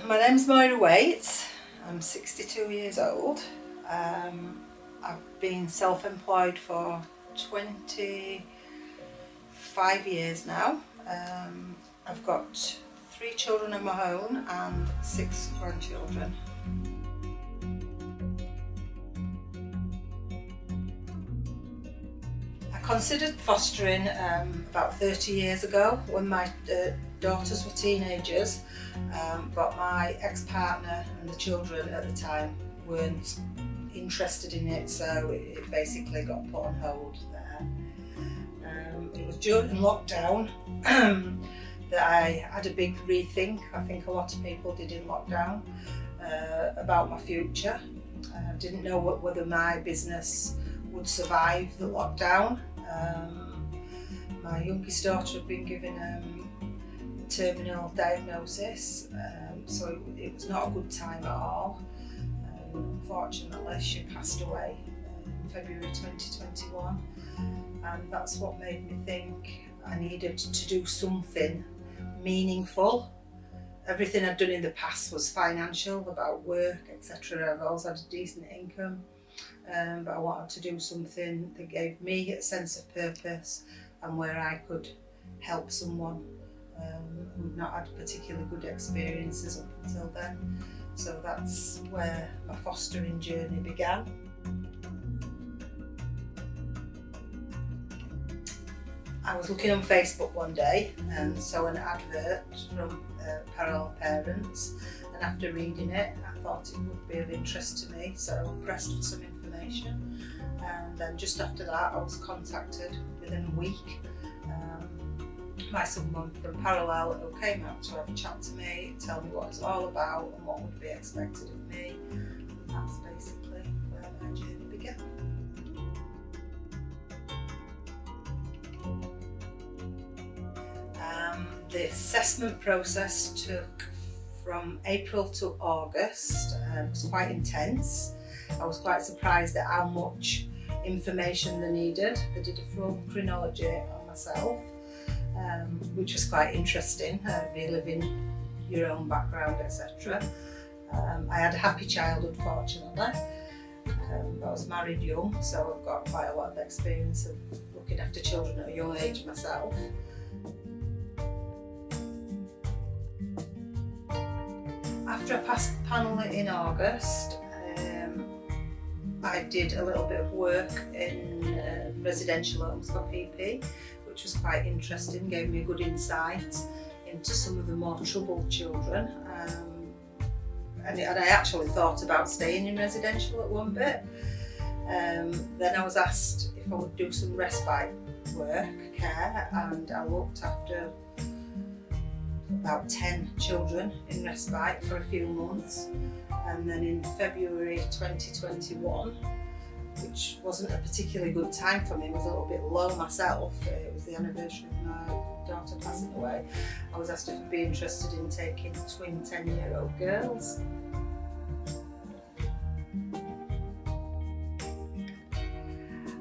My name's Moira. I'm 62 years old. I've been self-employed for 25 years now. I've got 3 children of my own and 6 grandchildren. I considered fostering about 30 years ago when my daughters were teenagers, but my ex-partner and the children at the time weren't interested in it, so it basically got put on hold there. It was during lockdown that I had a big rethink. I think a lot of people did in lockdown about my future. I didn't know whether my business would survive the lockdown. My youngest daughter had been given a terminal diagnosis, so it was not a good time at all. Unfortunately, she passed away in February 2021, and that's what made me think I needed to do something meaningful. Everything I'd done in the past was financial, about work, etc. I've always had a decent income, but I wanted to do something that gave me a sense of purpose and where I could help someone who'd not had particularly good experiences up until then. So that's where my fostering journey began. I was looking on Facebook one day and saw an advert from Parallel Parents, and after reading it I thought it would be of interest to me, so I pressed for some information, and then just after that I was contacted within a week by someone from Parallel who came out to have a chat to me, tell me what it's all about and what would be expected of me. And that's basically where my journey began. The assessment process took from April to August. It was quite intense. I was quite surprised at how much information they needed. They did a full chronology on myself, which was quite interesting, reliving your own background, etc. I had a happy childhood, fortunately. I was married young, so I've got quite a lot of experience of looking after children at a young age myself. After I passed the panel in August, I did a little bit of work in residential homes for PP, which was quite interesting, gave me a good insight into some of the more troubled children. And I actually thought about staying in residential at one bit. Then I was asked if I would do some respite work, care, and I looked after about 10 children in respite for a few months. And then in February 2021, which wasn't a particularly good time for me, I was a little bit low myself, it was the anniversary of my daughter passing away, I was asked if I'd be interested in taking twin 10-year-old girls.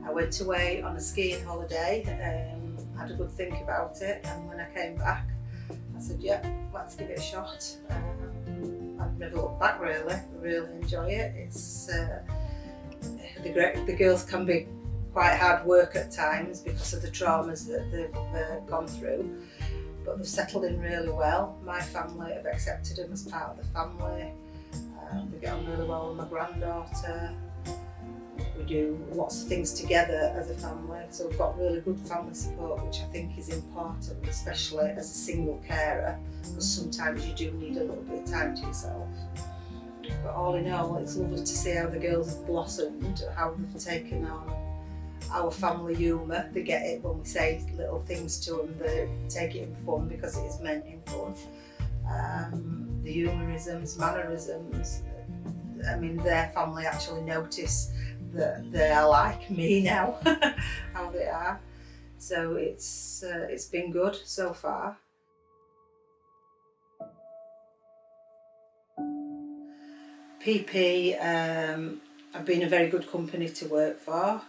I went away on a skiing holiday, had a good think about it, and when I came back I said, yeah, let's give it a shot. I've never looked back really, I really enjoy it. It's the girls can be quite hard work at times because of the traumas that they've gone through, but they've settled in really well. My family have accepted them as part of the family. They get on really well with my granddaughter. We do lots of things together as a family, so we've got really good family support, which I think is important, especially as a single carer, because sometimes you do need a little bit of time to yourself. But all in all, it's lovely to see how the girls have blossomed, how they've taken on our family humour. They get it when we say little things to them, they take it in fun because it is meant in fun. The humorisms, mannerisms, I mean, their family actually notice that they are like me now, how they are. So it's been good so far. PP have been a very good company to work for.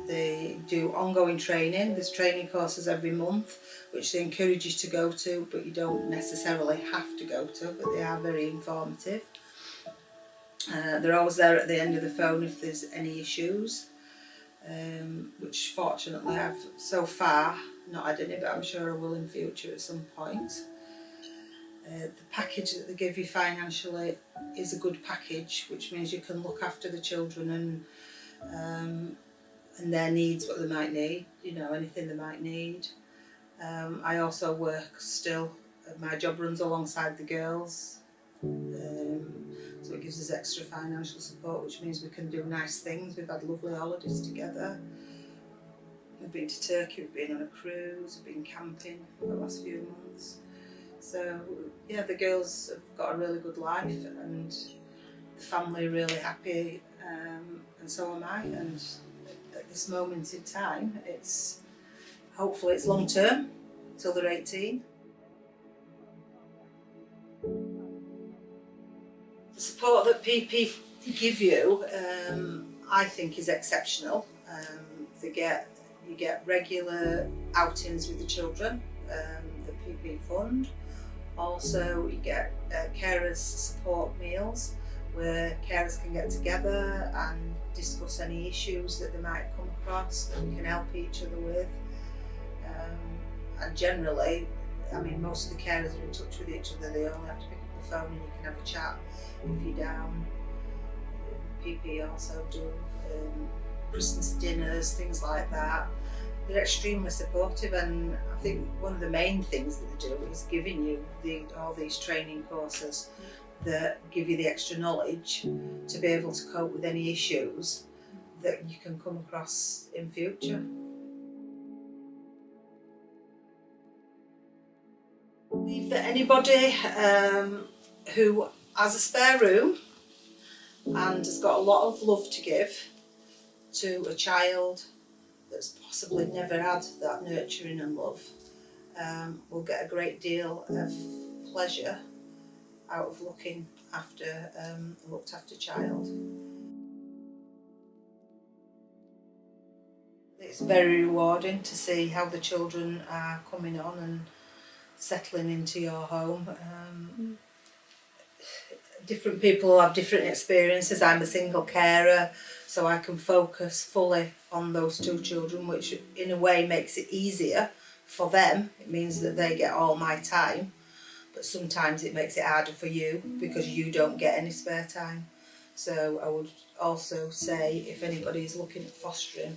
They do ongoing training. There's training courses every month which they encourage you to go to, but you don't necessarily have to go to, but they are very informative. They're always there at the end of the phone if there's any issues, which fortunately I've so far not had any, but I'm sure I will in future at some point. The package that they give you financially is a good package, which means you can look after the children and their needs, what they might need, you know, anything they might need. I also work still, my job runs alongside the girls, so it gives us extra financial support, which means we can do nice things. We've had lovely holidays together. We've been to Turkey, we've been on a cruise, we've been camping for the last few months. So yeah, the girls have got a really good life and the family are really happy, and so am I. And at this moment in time, hopefully it's long term, till they're 18. The support that PP give you, I think, is exceptional. You get regular outings with the children, the PP fund. Also, you get carers support meals where carers can get together and discuss any issues that they might come across that we can help each other with. And generally, I mean, most of the carers are in touch with each other. They only have to pick up the phone and you can have a chat if you're down. PP also do Christmas dinners, things like that. They're extremely supportive, and I think one of the main things that they do is giving you all these training courses that give you the extra knowledge to be able to cope with any issues that you can come across in future. I believe that anybody who has a spare room and has got a lot of love to give to a child that's possibly never had that nurturing and love will get a great deal of pleasure out of looking after a looked after child. It's very rewarding to see how the children are coming on and settling into your home. Different people have different experiences. I'm a single carer, so I can focus fully on those two children, which in a way makes it easier for them. It means that they get all my time, but sometimes it makes it harder for you because you don't get any spare time. So I would also say, if anybody is looking at fostering,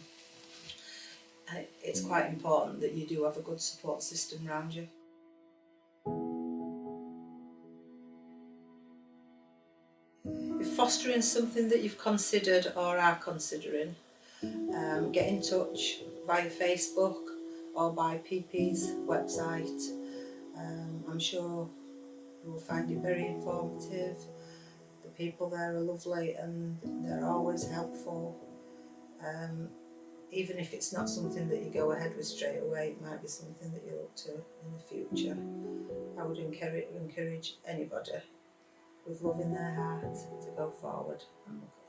it's quite important that you do have a good support system around you. If fostering is something that you've considered or are considering, get in touch via Facebook or by PP's website. I'm sure you will find it very informative. The people there are lovely and they're always helpful. Even if it's not something that you go ahead with straight away, it might be something that you look to in the future. I would encourage anybody with love in their heart to go forward and look